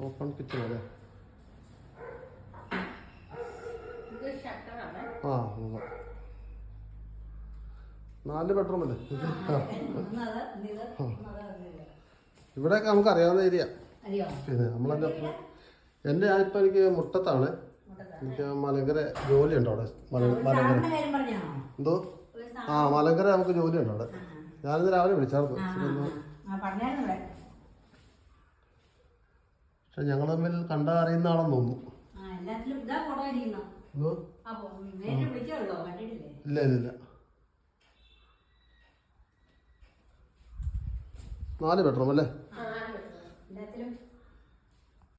Open kitchen അല്ലേ? ആ 4 bedroom അല്ലേ? ഇവിടെയൊക്കെ നമുക്ക് അറിയാവുന്ന ഏരിയ. പിന്നെ നമ്മളെന്താ എൻ്റെ ഞാനിപ്പോൾ എനിക്ക് മുട്ടത്താണ്. എനിക്ക് മലങ്കര ജോലിയുണ്ട് അവിടെ. മലങ്കര എന്തോ? ആ മലങ്കര നമുക്ക് ജോലിയുണ്ട് അവിടെ. ഞാനിന്ന് രാവിലെ വിളിച്ചായിരുന്നു. പക്ഷെ ഞങ്ങൾ തമ്മിൽ കണ്ടാ അറിയുന്ന ആളെന്ന് തോന്നുന്നു. ഇല്ല ഇല്ല 4 ബെഡ്റൂം അല്ലേ?